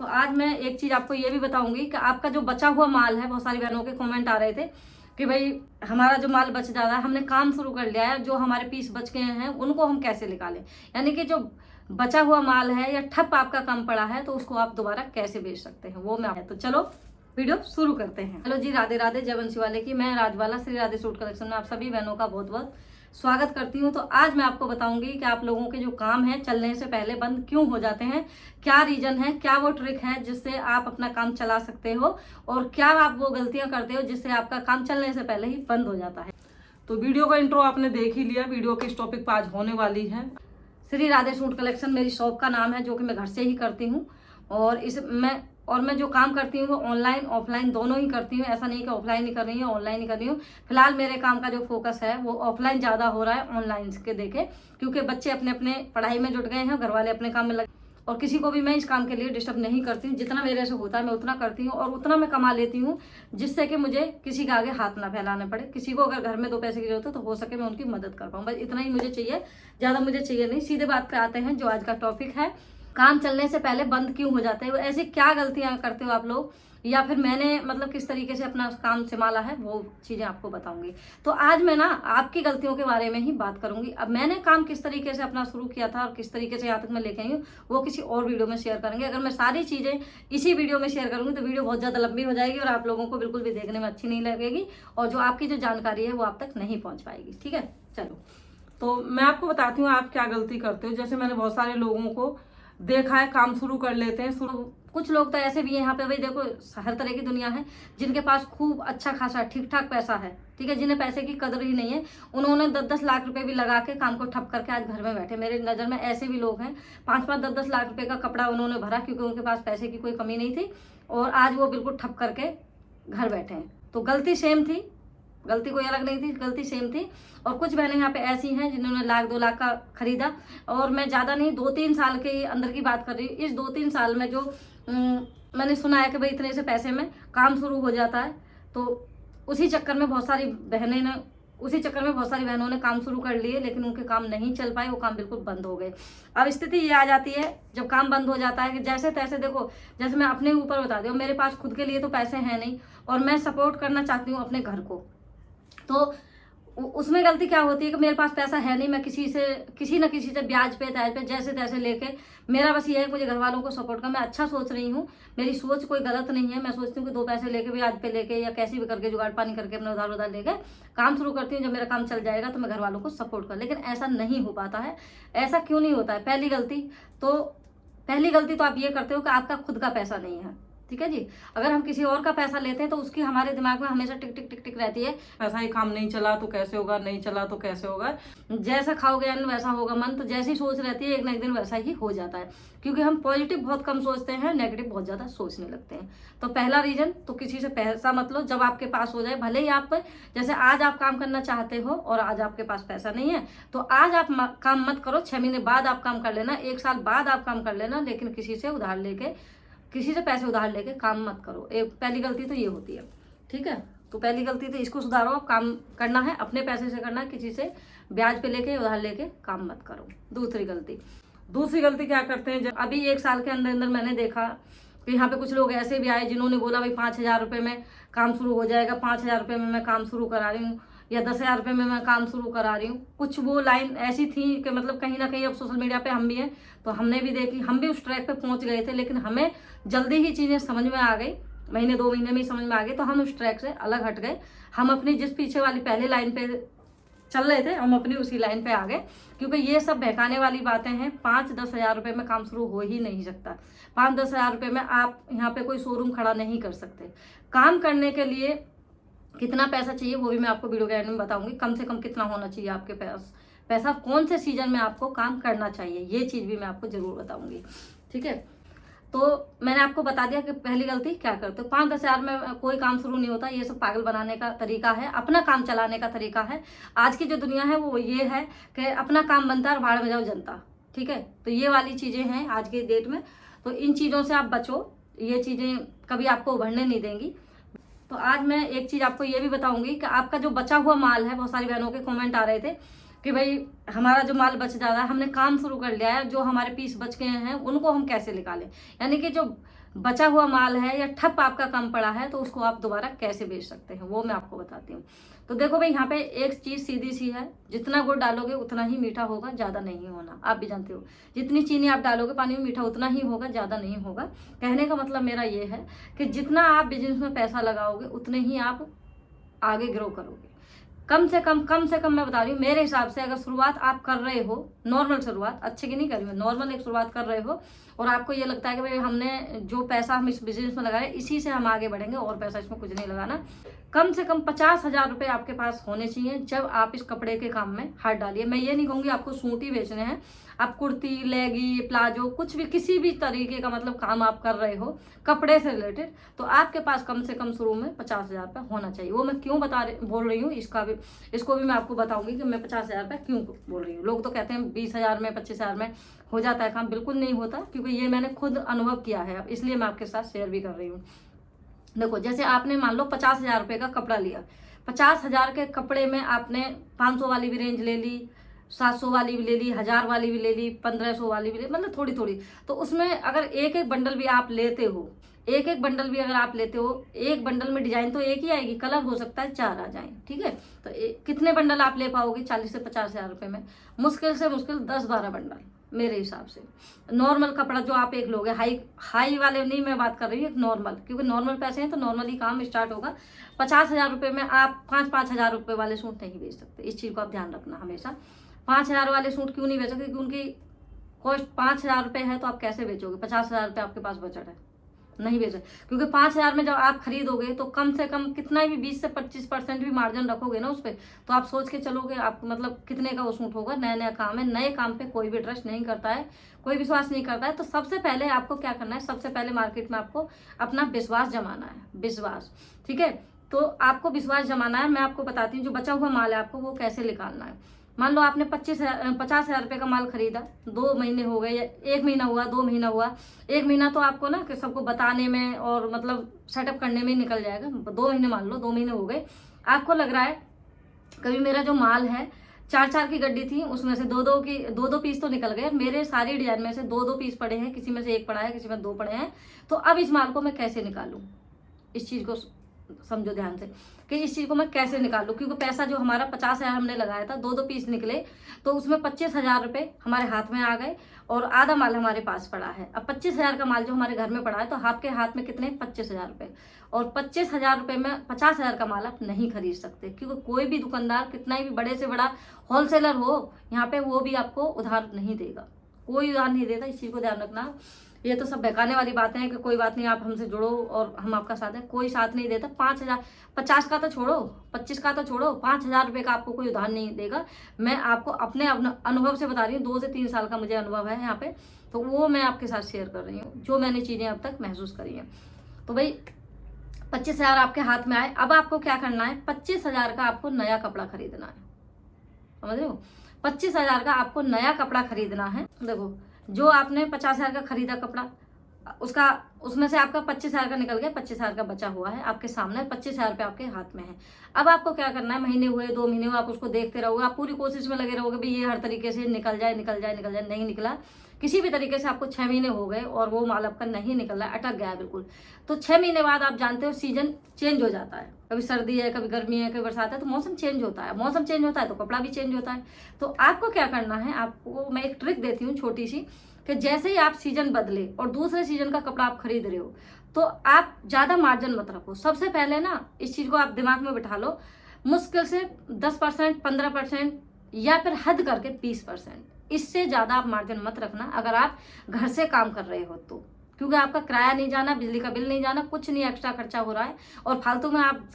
तो आज मैं एक चीज़ आपको ये भी बताऊंगी कि आपका जो बचा हुआ माल है, बहुत सारी बहनों के कमेंट आ रहे थे कि भाई हमारा जो माल बच जा रहा है, हमने काम शुरू कर लिया है, जो हमारे पीस बच गए हैं उनको हम कैसे निकालें। यानी कि जो बचा हुआ माल है या ठप आपका कम पड़ा है तो उसको आप दोबारा कैसे बेच सकते हैं, वो मैं तो चलो वीडियो शुरू करते हैं। हेलो जी, राधे राधे, जय वंशी वाले की। मैं राजबाला श्री राधे सूट कलेक्शन में आप सभी बहनों का बहुत बहुत स्वागत करती हूँ। तो आज मैं आपको बताऊंगी कि आप लोगों के जो काम है चलने से पहले बंद क्यों हो जाते हैं, क्या रीजन है, क्या वो ट्रिक है जिससे आप अपना काम चला सकते हो, और क्या आप वो गलतियां करते हो जिससे आपका काम चलने से पहले ही बंद हो जाता है। तो वीडियो का इंट्रो आपने देख ही लिया। वीडियो किस टॉपिक पर आज होने वाली है, श्री राधे सूट कलेक्शन मेरी शॉप का नाम है, जो कि मैं घर से ही करती हूँ। और मैं जो काम करती हूँ वो ऑनलाइन ऑफलाइन दोनों ही करती हूँ। ऐसा नहीं कि ऑफलाइन ही कर रही हूँ, ऑनलाइन ही कर रही हूँ। फिलहाल मेरे काम का जो फोकस है वो ऑफलाइन ज़्यादा हो रहा है ऑनलाइन के देखे, क्योंकि बच्चे अपने अपने पढ़ाई में जुट गए हैं, घर वाले अपने काम में लगे, और किसी को भी मैं इस काम के लिए डिस्टर्ब नहीं करती हूँ। जितना मेरे से होता है मैं उतना करती हूँ और उतना मैं कमा लेती हूँ, जिससे कि मुझे किसी के आगे हाथ ना फैलाने पड़े। किसी को अगर घर में दो पैसे की जरूरत हो सके मैं उनकी मदद कर पाऊँ, बस इतना ही मुझे चाहिए, ज़्यादा मुझे चाहिए नहीं। सीधे बात पे आते हैं, जो आज का टॉपिक है, काम चलने से पहले बंद क्यों हो जाते हैं। ऐसी क्या गलतियां करते हो आप लोग, या फिर मैंने मतलब किस तरीके से अपना काम संभाला है, वो चीज़ें आपको बताऊंगी। तो आज मैं ना आपकी गलतियों के बारे में ही बात करूंगी। अब मैंने काम किस तरीके से अपना शुरू किया था और किस तरीके से यहाँ तक मैं लेके आई हूँ, वो किसी और वीडियो में शेयर करेंगे। अगर मैं सारी चीज़ें इसी वीडियो में शेयर करूंगी तो वीडियो बहुत ज़्यादा लंबी हो जाएगी और आप लोगों को बिल्कुल भी देखने में अच्छी नहीं लगेगी, और जो आपकी जो जानकारी है वो आप तक नहीं पहुँच पाएगी। ठीक है, चलो तो मैं आपको बताती हूँ आप क्या गलती करते हो। जैसे मैंने बहुत सारे लोगों को देखा है, काम शुरू कर लेते हैं। कुछ लोग तो ऐसे भी हैं यहाँ पे, भाई देखो हर तरह की दुनिया है, जिनके पास खूब अच्छा खासा ठीक ठाक पैसा है, ठीक है, जिन्हें पैसे की कदर ही नहीं है, उन्होंने 10-10 लाख रुपए भी लगा के काम को ठप करके आज घर में बैठे। मेरे नज़र में ऐसे भी लोग हैं, 5-5, 10-10 लाख रुपए का कपड़ा उन्होंने भरा क्योंकि उनके पास पैसे की कोई कमी नहीं थी, और आज वो बिल्कुल ठप करके घर बैठे हैं। तो गलती सेम थी, गलती कोई अलग नहीं थी, गलती सेम थी। और कुछ बहनें यहाँ पे ऐसी हैं जिन्होंने 1-2 लाख का खरीदा, और मैं ज़्यादा नहीं 2-3 साल के अंदर की बात कर रही हूँ। इस 2-3 साल में जो मैंने सुना है कि भाई इतने से पैसे में काम शुरू हो जाता है, तो उसी चक्कर में बहुत सारी बहनों ने काम शुरू कर लिए, लेकिन उनके काम नहीं चल पाए, वो काम बिल्कुल बंद हो गए। अब स्थिति ये आ जाती है जब काम बंद हो जाता है कि जैसे तैसे, देखो जैसे मैं अपने ऊपर बता दूँ, मेरे पास खुद के लिए तो पैसे हैं नहीं, और मैं सपोर्ट करना चाहती हूँ अपने घर को, तो उसमें गलती क्या होती है कि मेरे पास पैसा है नहीं, मैं किसी न किसी से ब्याज पे त्याज पे जैसे तैसे लेके, मेरा बस ये है मुझे घर वालों को सपोर्ट कर, मैं अच्छा सोच रही हूँ, मेरी सोच कोई गलत नहीं है। मैं सोचती हूँ कि 2 पैसे लेके ब्याज पे लेके या कैसे भी करके जुगाड़ पानी करके अपना उधार लेके काम शुरू करती हूँ। जब मेरा काम चल जाएगा तो मैं घर वालों को सपोर्ट कर, लेकिन ऐसा नहीं हो पाता है। ऐसा क्यों नहीं होता है? पहली गलती तो आप ये करते हो कि आपका खुद का पैसा नहीं है, ठीक है जी। अगर हम किसी और का पैसा लेते हैं तो उसकी हमारे दिमाग में हमेशा टिक टिक टिक टिक रहती है, पैसा ही काम नहीं चला तो कैसे होगा, नहीं चला तो कैसे होगा, जैसा खाओगे अन्न वैसा होगा मन। तो जैसी सोच रहती है एक ना एक दिन वैसा ही हो जाता है, क्योंकि हम पॉजिटिव बहुत कम सोचते हैं, नेगेटिव बहुत ज़्यादा सोचने लगते हैं। तो पहला रीजन, तो किसी से पैसा मत लो जब आपके पास हो जाए। भले ही आप जैसे आज आप काम करना चाहते हो और आज आपके पास पैसा नहीं है, तो आज आप काम मत करो, 6 महीने बाद आप काम कर लेना, 1 साल बाद आप काम कर लेना, लेकिन किसी से पैसे उधार लेके काम मत करो। पहली गलती तो ये होती है, ठीक है। तो पहली गलती तो इसको सुधारो, काम करना है अपने पैसे से करना है, किसी से ब्याज पे लेके उधार लेके काम मत करो। दूसरी गलती क्या करते हैं, जब अभी 1 साल के अंदर अंदर मैंने देखा कि यहाँ पे कुछ लोग ऐसे भी आए जिन्होंने बोला भाई 5,000 रुपये में काम शुरू हो जाएगा, 5,000 रुपये में मैं काम शुरू करा रही हूँ, या 10,000 रुपये में मैं काम शुरू करा रही हूँ। कुछ वो लाइन ऐसी थी कि मतलब कहीं ना कहीं, अब सोशल मीडिया पे हम भी हैं तो हमने भी देखी, हम भी उस ट्रैक पे पहुंच गए थे, लेकिन हमें जल्दी ही चीज़ें समझ में आ गई, 1-2 महीने में ही समझ में आ गई, तो हम उस ट्रैक से अलग हट गए। हम अपनी जिस पीछे वाली पहले लाइन पे चल रहे थे, हम अपनी उसी लाइन पे आ गए, क्योंकि ये सब बहकाने वाली बातें हैं। 5-10 हज़ार रुपये में काम शुरू हो ही नहीं सकता। 5-10 हज़ार रुपये में आप यहाँ पे कोई शोरूम खड़ा नहीं कर सकते। काम करने के लिए कितना पैसा चाहिए वो भी मैं आपको वीडियो के एंड में बताऊंगी। कम से कम कितना होना चाहिए आपके पास पैसा, कौन से सीजन में आपको काम करना चाहिए, ये चीज़ भी मैं आपको जरूर बताऊंगी, ठीक है। तो मैंने आपको बता दिया कि पहली गलती क्या करते हो। 5-10 हज़ार में कोई काम शुरू नहीं होता, ये सब पागल बनाने का तरीका है, अपना काम चलाने का तरीका है। आज की जो दुनिया है वो ये है कि अपना काम बनता है और भाड़ में जाओ जनता, ठीक है। तो ये वाली चीज़ें हैं आज की डेट में, तो इन चीज़ों से आप बचो, ये चीज़ें कभी आपको उभरने नहीं देंगी। तो आज मैं एक चीज़ आपको ये भी बताऊंगी कि आपका जो बचा हुआ माल है, बहुत सारी बहनों के कमेंट आ रहे थे कि भाई हमारा जो माल बच जा रहा है, हमने काम शुरू कर लिया है, जो हमारे पीस बच गए हैं उनको हम कैसे निकालें। यानी कि जो बचा हुआ माल है या ठप आपका कम पड़ा है तो उसको आप दोबारा कैसे बेच सकते हैं वो मैं आपको बताती हूँ। तो देखो भाई, यहाँ पे एक चीज़ सीधी सी है, जितना गुड़ डालोगे उतना ही मीठा होगा, ज़्यादा नहीं होना, आप भी जानते हो। जितनी चीनी आप डालोगे पानी में, मीठा उतना ही होगा, ज़्यादा नहीं होगा। कहने का मतलब मेरा ये है कि जितना आप बिजनेस में पैसा लगाओगे उतने ही आप आगे ग्रो करोगे। कम से कम मैं बता रही हूँ, मेरे हिसाब से अगर शुरुआत आप कर रहे हो, नॉर्मल शुरुआत, अच्छे की नहीं कर रही हूँ, नॉर्मल एक शुरुआत कर रहे हो और आपको ये लगता है कि भाई हमने जो पैसा हम इस बिजनेस में लगा रहे हैं इसी से हम आगे बढ़ेंगे और पैसा इसमें कुछ नहीं लगाना, कम से कम 50,000 रुपये आपके पास होने चाहिए जब आप इस कपड़े के काम में हाथ डालिए। मैं ये नहीं कहूँगी आपको सूट ही बेचने हैं, आप कुर्ती, लेगी, प्लाजो, कुछ भी किसी भी तरीके का मतलब काम आप कर रहे हो कपड़े से रिलेटेड, तो आपके पास कम से कम शुरू में 50,000 रुपये होना चाहिए। वो मैं क्यों बोल रही हूँ इसको भी मैं आपको बताऊंगी कि मैं 50,000 रुपये क्यों बोल रही हूँ। लोग तो कहते हैं 20,000 में, 25,000 में हो जाता है काम, बिल्कुल नहीं होता, क्योंकि ये मैंने खुद अनुभव किया है, अब इसलिए मैं आपके साथ शेयर भी कर रही हूँ। देखो, जैसे आपने मान लो 50,000 रुपये का कपड़ा लिया, 50,000 के कपड़े में आपने 500 वाली भी रेंज ले ली, 700 वाली भी ले ली, 1000 वाली भी ले ली, 1500 वाली भी ले, मतलब थोड़ी थोड़ी। तो उसमें अगर एक एक बंडल भी आप लेते हो, एक बंडल भी अगर आप लेते हो, एक बंडल में डिजाइन तो एक ही आएगी, कलर हो सकता है 4 आ जाए, ठीक है। तो कितने बंडल आप ले पाओगे 40 से 50,000 रुपये में? मुश्किल से मुश्किल 10-12 बंडल मेरे हिसाब से। नॉर्मल कपड़ा जो आप एक लोगे, हाई वाले नहीं मैं बात कर रही हूँ, एक नॉर्मल, क्योंकि नॉर्मल पैसे हैं तो नॉर्मल ही काम स्टार्ट होगा। 50,000 रुपये में आप 5,000 रुपये वाले सूट नहीं बेच सकते, इस चीज़ को आप ध्यान रखना हमेशा। 5,000 वाले सूट क्यों नहीं बेच सकते? क्योंकि उनकी कॉस्ट 5,000 रुपये है, तो आप कैसे बेचोगे? 50,000 रुपये आपके पास बचत है, नहीं बेचे, क्योंकि 5,000 में जब आप खरीदोगे तो कम से कम कितना भी 20 से 25% भी मार्जिन रखोगे ना उस पर, तो आप सोच के चलोगे आप मतलब कितने का वो सूट होगा। नया नया काम है, नए काम पे कोई भी ट्रस्ट नहीं करता है, कोई विश्वास नहीं करता है। तो सबसे पहले आपको क्या करना है, सबसे पहले मार्केट में आपको अपना विश्वास जमाना है, विश्वास, ठीक है। तो आपको विश्वास जमाना है। मैं आपको बताती हूँ जो बचा हुआ माल है आपको वो कैसे निकालना है। मान लो आपने 50,000 रुपये का माल खरीदा, 2 महीने हो गए या 1 महीना हुआ, 2 महीना हुआ, 1 महीना तो आपको ना कि सबको बताने में और मतलब सेटअप करने में निकल जाएगा। 2 महीने मान लो, 2 महीने हो गए, आपको लग रहा है कभी मेरा जो माल है 4-4 की गड्डी थी, उसमें से 2-2 पीस तो निकल गए, मेरे सारी डिजाइन में से 2-2 पीस पड़े हैं, किसी में से 1 पड़ा है, किसी में 2 पड़े हैं। तो अब इस माल को मैं कैसे निकालूं, इस चीज़ को समझो ध्यान से कि इस चीज़ को मैं कैसे निकालूं। क्योंकि पैसा जो हमारा 50,000 हमने लगाया था, 2-2 पीस निकले, तो उसमें 25,000 रुपये हमारे हाथ में आ गए और आधा माल हमारे पास पड़ा है। अब 25,000 का माल जो हमारे घर में पड़ा है, तो आपके हाथ में कितने? 25,000 रुपये। और 25,000 रुपये में 50,000 का माल आप नहीं खरीद सकते, क्योंकि कोई भी दुकानदार, कितना ही भी बड़े से बड़ा होलसेलर हो यहाँ पे, वो भी आपको उधार नहीं देगा, कोई उधार नहीं देता, इस चीज़ को ध्यान रखना। ये तो सब बहकाने वाली बातें हैं कि कोई बात नहीं, आप हमसे जुड़ो और हम आपका साथ हैं, कोई साथ नहीं देता। 5,000, 50 का तो छोड़ो, 25 का तो छोड़ो, 5,000 रुपये का आपको कोई उधार नहीं देगा। मैं आपको अपने अनुभव से बता रही हूँ, 2 से 3 साल का मुझे अनुभव है यहाँ पे, तो वो मैं आपके साथ शेयर कर रही हूँ, जो मैंने चीज़ें अब तक महसूस करी हैं। तो भाई 25,000 आपके हाथ में आए, अब आपको क्या करना है? 25,000 का आपको नया कपड़ा खरीदना है, समझ रहे हो? 25,000 का आपको नया कपड़ा खरीदना है। देखो, जो आपने 50,000 का खरीदा कपड़ा, उसमें से आपका 25,000 का निकल गया, 25,000 का बचा हुआ है आपके सामने, 25,000 रुपये आपके हाथ में है। अब आपको क्या करना है? महीने हुए, 2 महीने हुए, आप उसको देखते रहोगे, आप पूरी कोशिश में लगे रहोगे भाई ये हर तरीके से निकल जाए, निकल जाए, निकल जाए। नहीं निकला, किसी भी तरीके से आपको 6 महीने हो गए और वो माल आपका नहीं निकल रहा है, अटक गया है बिल्कुल, तो 6 महीने बाद आप जानते हो सीजन चेंज हो जाता है, कभी सर्दी है, कभी गर्मी है, कभी बरसात है, तो मौसम चेंज होता है। मौसम चेंज होता है तो कपड़ा भी चेंज होता है। तो आपको क्या करना है, आपको मैं एक ट्रिक देती हूँ छोटी सी, कि जैसे ही आप सीजन बदले और दूसरे सीजन का कपड़ा आप खरीद रहे हो, तो आप ज़्यादा मार्जिन मत रखो। सबसे पहले ना इस चीज़ को आप दिमाग में बिठा लो, मुश्किल से 10%, 15% या फिर हद करके 20%, इससे ज़्यादा आप मार्जिन मत रखना अगर आप घर से काम कर रहे हो तो, क्योंकि आपका किराया नहीं जाना, बिजली का बिल नहीं जाना, कुछ नहीं एक्स्ट्रा खर्चा हो रहा है, और फालतू में आप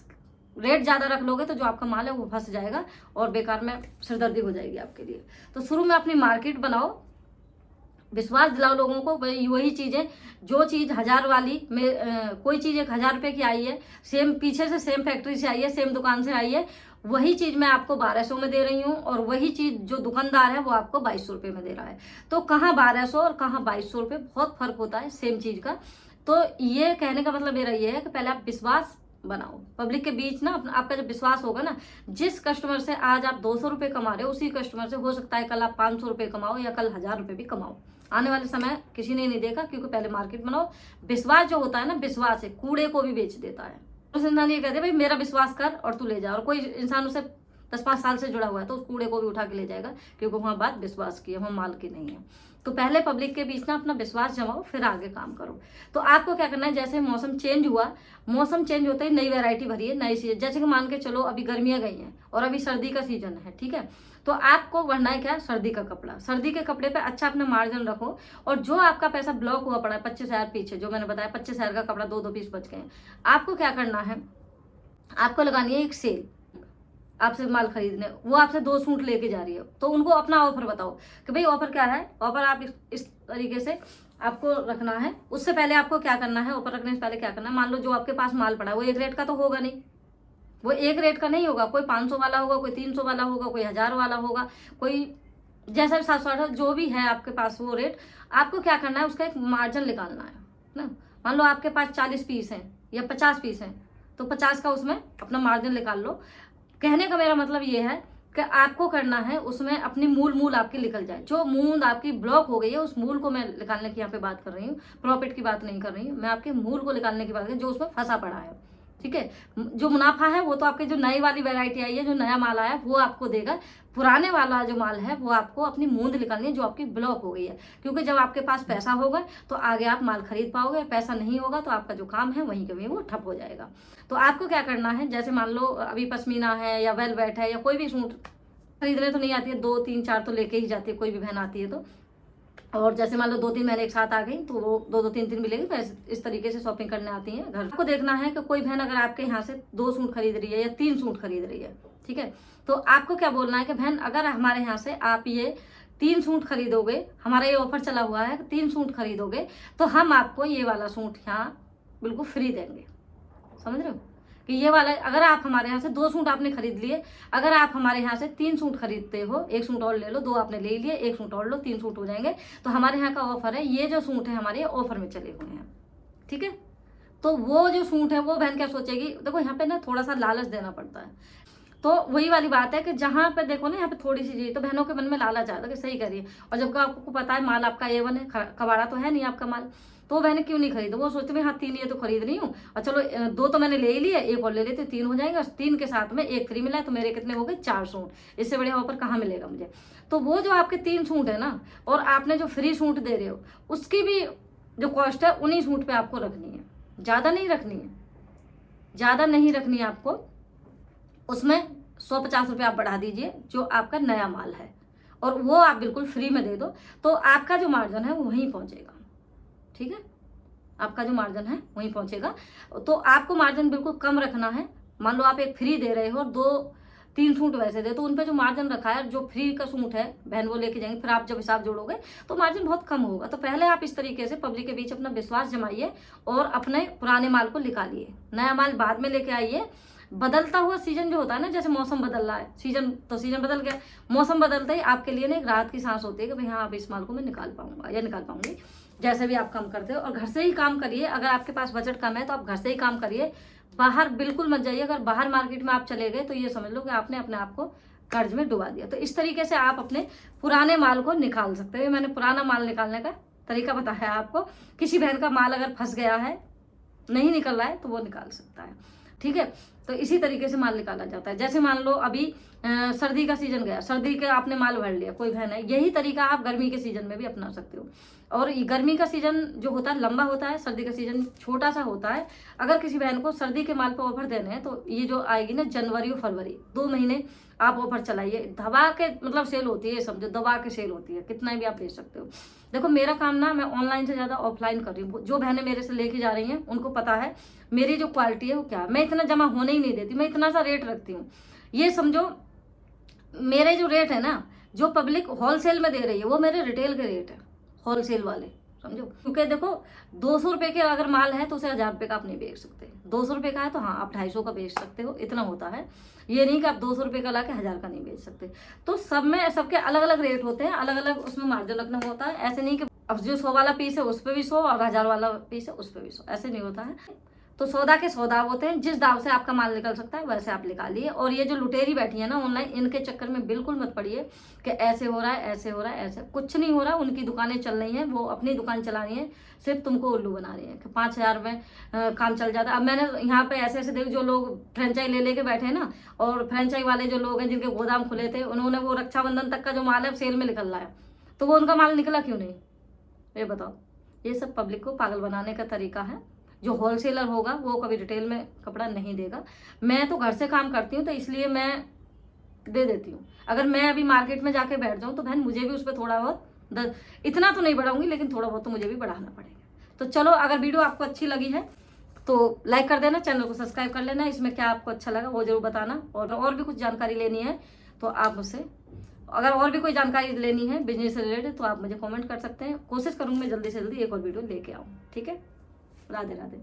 रेट ज़्यादा रख लोगे तो जो आपका माल है वो फंस जाएगा और बेकार में सिरदर्दी हो जाएगी आपके लिए। तो शुरू में अपनी मार्केट बनाओ, विश्वास दिलाओ लोगों को, भाई वही चीज़ें, जो चीज़ 1000 वाली में कोई चीज़ 1,000 रुपये की आई है, सेम पीछे से सेम फैक्ट्री से आई है, सेम दुकान से आई है, वही चीज़ मैं आपको 1200 में दे रही हूँ और वही चीज़ जो दुकानदार है वो आपको 2200 रुपये में दे रहा है। तो कहाँ 1200 और कहाँ 2200 रुपये, बहुत फर्क होता है सेम चीज़ का। तो ये कहने का मतलब मेरा ये है कि पहले आप विश्वास बनाओ पब्लिक के बीच ना, आपका जब विश्वास होगा ना, जिस कस्टमर से आज आप 200 रुपये कमा रहे हो, उसी कस्टमर से हो सकता है कल आप 500 रुपये कमाओ या कल 1000 रुपये भी कमाओ। आने वाले समय किसी ने नहीं देखा, क्योंकि पहले मार्केट बनाओ। विश्वास जो होता है ना, विश्वास है कूड़े को भी बेच देता है। उस इंसान ये कहते भाई मेरा विश्वास कर और तू ले जा, और कोई इंसान उसे 10-5 साल से जुड़ा हुआ है तो उस कूड़े को भी उठा के ले जाएगा, क्योंकि वहाँ बात विश्वास की है, वहाँ माल की नहीं है। तो पहले पब्लिक के बीच ना अपना विश्वास जमाओ, फिर आगे काम करो। तो आपको क्या करना है, जैसे मौसम चेंज हुआ, मौसम चेंज होते ही नई वैरायटी भरी है, नई सीजन। जैसे कि मान के चलो अभी गर्मियाँ गई हैं और अभी सर्दी का सीजन है, ठीक है। तो आपको भरना है क्या, सर्दी का कपड़ा। सर्दी के कपड़े पे अच्छा अपना मार्जिन रखो, और जो आपका पैसा ब्लॉक हुआ पड़ा है 25,000 पीछे, जो मैंने बताया 25,000 का कपड़ा 2-2 पीस बच गए हैं, आपको क्या करना है, आपको लगानी है एक सेल। आपसे माल खरीदने, वो आपसे 2 सूट लेके जा रही है, तो उनको अपना ऑफर बताओ कि भाई ऑफर क्या है। ऑफर आप इस तरीके से आपको रखना है। उससे पहले आपको क्या करना है, ऑफर रखने से पहले क्या करना है, मान लो जो आपके पास माल पड़ा है वो एक रेट का तो होगा नहीं, वो एक रेट का नहीं होगा। कोई 500 वाला होगा, कोई 300 वाला होगा, कोई 1000 वाला होगा, कोई जैसा भी 700 जो भी है आपके पास वो रेट। आपको क्या करना है, उसका एक मार्जिन निकालना है ना। मान लो आपके पास 40 पीस हैं या 50 पीस हैं, तो 50 का उसमें अपना मार्जिन निकाल लो। कहने का मेरा मतलब ये है कि आपको करना है उसमें अपनी मूल आपकी निकल जाए। जो मूल आपकी ब्लॉक हो गई है, उस मूल को मैं निकालने की यहाँ पे बात कर रही हूँ, प्रॉफिट की बात नहीं कर रही हूँ मैं, आपके मूल को निकालने की बात कर रही हूँ, जो उसमें फंसा पड़ा है, ठीक है। जो मुनाफा है वो तो आपके जो नई वाली वैरायटी आई है, जो नया माल आया वो आपको देगा। पुराने वाला जो माल है वो आपको अपनी मूंद निकालनी है, जो आपकी ब्लॉक हो गई है। क्योंकि जब आपके पास पैसा होगा तो आगे आप माल खरीद पाओगे, पैसा नहीं होगा तो आपका जो काम है वहीं के वहीं वो ठप हो जाएगा। तो आपको क्या करना है, जैसे मान लो अभी पश्मीना है या वेलवेट है या कोई भी सूट खरीदने तो नहीं आती है, 2-3-4 तो लेके ही जाती है, कोई भी बहन आती है तो। और जैसे मान लो 2-3 महीने एक साथ आ गई तो वो 2-2 3-3 मिलेगी, तो इस तरीके से शॉपिंग करने आती हैं। घर को देखना है कि कोई बहन अगर आपके यहाँ से 2 सूट खरीद रही है या 3 सूट खरीद रही है, ठीक है, तो आपको क्या बोलना है कि बहन अगर हमारे यहाँ से आप ये 3 सूट खरीदोगे, हमारा ये ऑफर चला हुआ है, 3 सूट खरीदोगे तो हम आपको ये वाला सूट यहाँ बिल्कुल फ्री देंगे। समझ रहे हो कि ये वाला, अगर आप हमारे यहाँ से 2 सूट आपने खरीद लिए, अगर आप हमारे यहाँ से 3 सूट खरीदते हो, 1 सूट और ले लो, 2 आपने ले लिए, 1 सूट और लो, 3 सूट हो जाएंगे। तो हमारे यहाँ का ऑफर है, ये जो सूट है हमारे ऑफर में चले हुए हैं, ठीक है। तो वो जो सूट है वो बहन क्या सोचेगी, देखो यहाँ पे ना थोड़ा सा लालच देना पड़ता है। तो वही वाली बात है कि जहाँ पे देखो ना यहाँ पे थोड़ी सी चीज, तो बहनों के मन में लालच आता है कि सही करिए, और जबकि आपको पता है माल आपका A1 है, कबाड़ा तो है नहीं आपका माल, तो वो बहनें क्यों नहीं खरीदो। वो सोचते हैं हाँ 3 ये तो खरीद रही हूँ, और चलो 2 तो मैंने ले ही लिए, 1 और ले लेते 3 हो जाएंगे, 3 के साथ में 1 फ्री मिला है, तो मेरे कितने हो गए 4 सूट। इससे बढ़िया ऑफर कहाँ मिलेगा मुझे। तो वो जो आपके 3 सूट है ना, और आपने जो फ्री सूट दे रहे हो उसकी भी जो कॉस्ट है उन्हीं सूट पे आपको रखनी है, ज़्यादा नहीं रखनी है, ज़्यादा नहीं रखनी है आपको। उसमें 150 रुपये आप बढ़ा दीजिए जो आपका नया माल है, और वो आप बिल्कुल फ्री में दे दो, तो आपका जो मार्जिन है वो वहीं पहुंचेगा, ठीक है। आपका जो मार्जिन है वहीं पहुंचेगा। तो आपको मार्जिन बिल्कुल कम रखना है। मान लो आप एक फ्री दे रहे हो और 2-3 सूट वैसे दे, तो उन पे जो मार्जिन रखा है, जो फ्री का सूट है बहन वो लेके जाएंगे, फिर आप जब हिसाब जोड़ोगे तो मार्जिन बहुत कम होगा। तो पहले आप इस तरीके से पब्लिक के बीच अपना विश्वास जमाइए और अपने पुराने माल को निकालिए, नया माल बाद में लेके आइए। बदलता हुआ सीजन जो होता है ना, जैसे मौसम बदल रहा है, सीजन बदल गया, मौसम बदलते ही आपके लिए ना एक राहत की सांस होती है कि भाई हाँ अब इस माल को मैं निकाल पाऊंगा या निकाल पाऊंगी। जैसे भी आप काम करते हो, और घर से ही काम करिए। अगर आपके पास बजट कम है तो आप घर से ही काम करिए, बाहर बिल्कुल मत जाइए। अगर बाहर मार्केट में आप चले गए तो ये समझ लो कि आपने अपने आप को कर्ज में डुबा दिया। तो इस तरीके से आप अपने पुराने माल को निकाल सकते हो। मैंने पुराना माल निकालने का तरीका बताया आपको। किसी बहन का माल अगर फंस गया है, नहीं निकल रहा है, तो वो निकाल सकता है, ठीक है। तो इसी तरीके से माल निकाला जाता है। जैसे मान लो अभी सर्दी का सीजन गया, सर्दी के आपने माल भर लिया, कोई बहन है, यही तरीका आप गर्मी के सीजन में भी अपना सकते हो। और गर्मी का सीजन जो होता है लंबा होता है, सर्दी का सीजन छोटा सा होता है। अगर किसी बहन को सर्दी के माल पर ऑफर देने हैं तो ये जो आएगी ना जनवरी और फरवरी, 2 महीने आप ऑफर चलाइए। दबा के मतलब सेल होती है, समझो दबा के सेल होती है, कितना भी आप बेच सकते हो। देखो मेरा काम ना, मैं ऑनलाइन से ज़्यादा ऑफलाइन कर रही हूँ। जो बहनें मेरे से लेके जा रही हैं उनको पता है मेरी जो क्वालिटी है वो क्या है। मैं इतना जमा होने ही नहीं देती, मैं इतना सा रेट रखती हूँ। ये समझो मेरे जो रेट है ना, जो पब्लिक होलसेल में दे रही है वो मेरे रिटेल के रेट है, होलसेल वाले, समझो। क्योंकि देखो 200 रुपये के अगर माल है तो उसे 1000 रुपये का आप नहीं बेच सकते। 200 रुपये का है तो हाँ आप 250 का बेच सकते हो, इतना होता है। ये नहीं कि आप 200 रुपये का ला के 1000 का नहीं बेच सकते। तो सब में सबके अलग अलग रेट होते हैं, अलग अलग उसमें मार्जिन रखना होता है। ऐसे नहीं कि अब जो 100 वाला पीस है उस पर भी 100 और 1000 वाला पीस है उस पर भी 100, ऐसे नहीं होता है। तो सौदा के सौदा होते हैं, जिस दाव से आपका माल निकल सकता है वैसे आप निकालिए। और ये जो लुटेरी बैठी है ना ऑनलाइन, इनके चक्कर में बिल्कुल मत पड़िए कि ऐसे हो रहा है, ऐसे हो रहा है, ऐसे कुछ नहीं हो रहा। उनकी दुकानें चल रही हैं, वो अपनी दुकान चला रही हैं, सिर्फ तुमको उल्लू बना रही है कि 5,000 में काम चल जाता है। अब मैंने यहाँ पे ऐसे ऐसे देख, जो लोग फ्रेंचाइज ले लेके बैठे हैं ना, और फ्रेंचाइज वाले जो लोग हैं जिनके गोदाम खुले थे, उन्होंने वो रक्षाबंधन तक का जो माल है सेल में निकल रहा है, तो वो उनका माल निकला क्यों नहीं, ये बताओ। ये सब पब्लिक को पागल बनाने का तरीका है। जो होलसेलर होगा वो कभी रिटेल में कपड़ा नहीं देगा। मैं तो घर से काम करती हूँ, तो इसलिए मैं दे देती हूँ। अगर मैं अभी मार्केट में जाके बैठ जाऊँ तो बहन मुझे भी उस पर थोड़ा बहुत, इतना तो नहीं बढ़ाऊंगी, लेकिन थोड़ा बहुत तो मुझे भी बढ़ाना पड़ेगा। तो चलो, अगर वीडियो आपको अच्छी लगी है तो लाइक कर देना, चैनल को सब्सक्राइब कर लेना। इसमें क्या आपको अच्छा लगा वो जरूर बताना। और भी कुछ जानकारी लेनी है तो आप मुझसे, अगर और भी कोई जानकारी लेनी है बिजनेस से रिलेटेड, तो आप मुझे कमेंट कर सकते हैं। कोशिश करूँगी मैं जल्दी से जल्दी एक और वीडियो लेके आऊँ। ठीक है, राधे राधे।